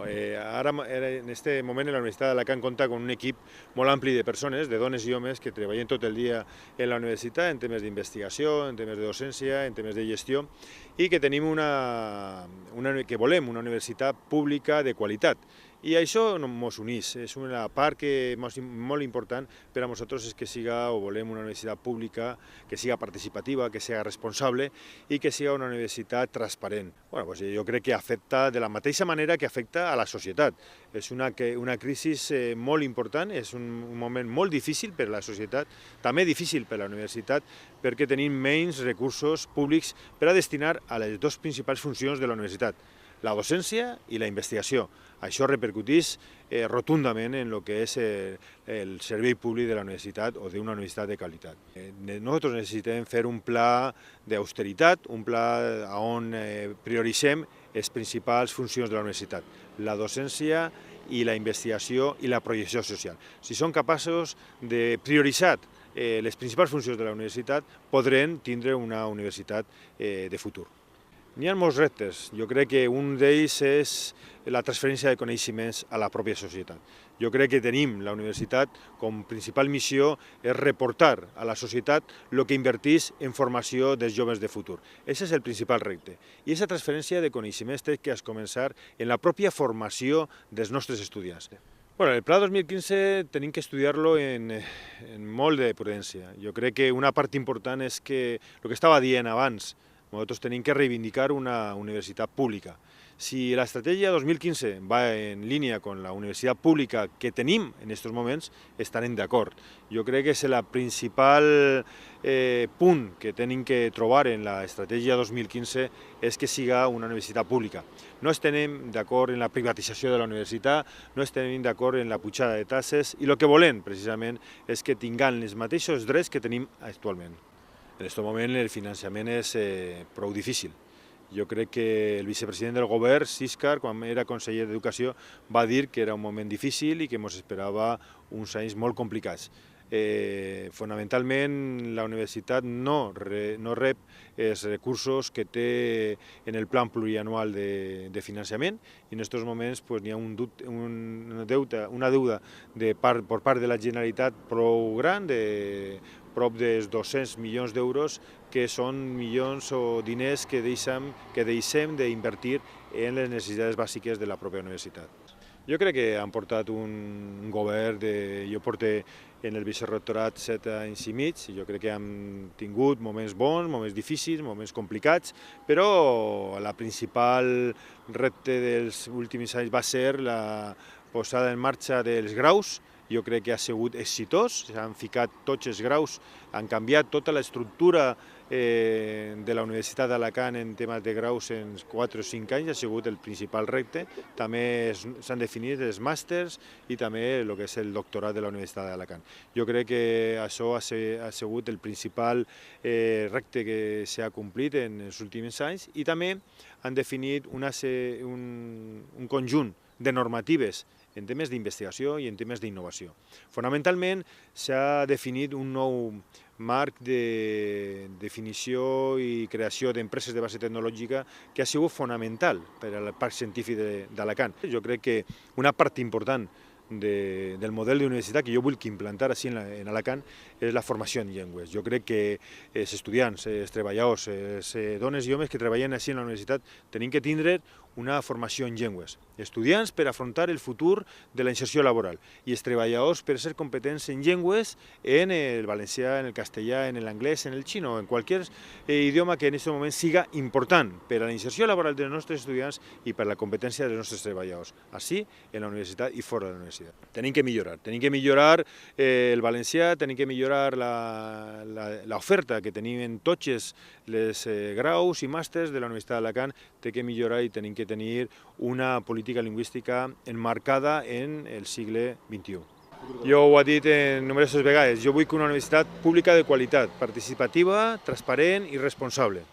Ara, en aquest moment, la Universitat d'Alacant compta amb un equip molt ampli de persones, de dones i homes, que treballen tot el dia en la universitat, en temes d'investigació, en temes de docència, en temes de gestió, i que tenim que volem una universitat pública de qualitat. I això ens uneix, és una part que molt important per a nosaltres, és que volem una universitat pública que siga participativa, que siga responsable i que siga una universitat transparent. Jo crec que afecta de la mateixa manera que afecta a la societat. És una crisi molt important, és un moment molt difícil per a la societat, també difícil per a la universitat, perquè tenim menys recursos públics per a destinar a les dues principals funcions de la universitat, la docència i la investigació. Això repercuteix rotundament en el que és el servei públic de la universitat o d'una universitat de qualitat. Nosaltres necessitem fer un pla d'austeritat, un pla on prioritzem les principals funcions de la universitat, la docència i la investigació i la projecció social. Si som capaços de prioritzar les principals funcions de la universitat, podrem tindre una universitat de futur. N'hi ha molts reptes. Jo crec que un d'ells és la transferència de coneixements a la pròpia societat. Jo crec que tenim la universitat com principal missió és reportar a la societat el que inverteix en formació dels joves de futur. Aquest és el principal repte. I aquesta transferència de coneixements té que començar en la pròpia formació dels nostres estudiants. El Pla 2015 tenim que estudiar-lo en molt de prudència. Jo crec que una part important és que el que estava dient abans, nosaltres tenim que reivindicar una universitat pública. Si l'estratègia 2015 va en línia amb la universitat pública que tenim en aquests moments, estarem d'acord. Jo crec que és el principal punt que tenim que trobar en l'estratègia 2015 és que siga una universitat pública. No estem d'acord en la privatització de la universitat, no estem d'acord en la pujada de taxes i el que volem precisament és que tinguem els mateixos drets que tenim actualment. En aquest moment el finançament és prou difícil. Jo crec que el vicepresident del govern, Siscar, quan era conseller d'Educació, va dir que era un moment difícil i que ens esperava uns anys molt complicats. Fonamentalment, la universitat no rep els recursos que té en el plan plurianual de finançament i en aquests moments hi ha una deuda per part de la Generalitat prou gran, de prop dels 200 milions d'euros, que són milions o diners que deixem d'invertir en les necessitats bàsiques de la pròpia universitat. Jo crec que han portat un govern, jo porto en el vicerrectorat 7 anys i mig, jo crec que han tingut moments bons, moments difícils, moments complicats, però el principal repte dels últims anys va ser la posada en marxa dels graus. Jo crec que ha sigut exitós, s'han ficat tots els graus, han canviat tota l'estructura de la Universitat d'Alacant en temes de graus en 4 o 5 anys, ha sigut el principal repte. També s'han definit els màsters i també el que és el doctorat de la Universitat d'Alacant. Jo crec que això ha sigut el principal repte que s'ha complit en els últims anys i també han definit un conjunt de normatives en temes d'investigació i en temes d'innovació. Fonamentalment s'ha definit un nou marc de definició i creació d'empreses de base tecnològica que ha sigut fonamental per al Parc Científic d'Alacant. Jo crec que una part important del model d'universitat que jo vull implantar així en Alacant és la formació en llengües. Jo crec que els estudiants, els treballadors, les dones i homes que treballen així en la universitat tenim que tindre una formació en llengües. Estudiants per afrontar el futur de la inserció laboral i els treballadors per ser competents en llengües, en el valencià, en el castellà, en l'anglès, en el xino, en qualsevol idioma que en aquest moment siga important per a la inserció laboral dels nostres estudiants i per a la competència dels nostres treballadors, així en la universitat i fora de la universitat. Tenim que millorar el valencià, tenim que millorar l'oferta que tenim en tots els graus i màsters de la Universitat d'Alacant, té que millorar i tenim que tenir una política lingüística emmarcada en el segle XXI. Jo ho he dit nombroses vegades, jo vull una universitat pública de qualitat, participativa, transparent i responsable.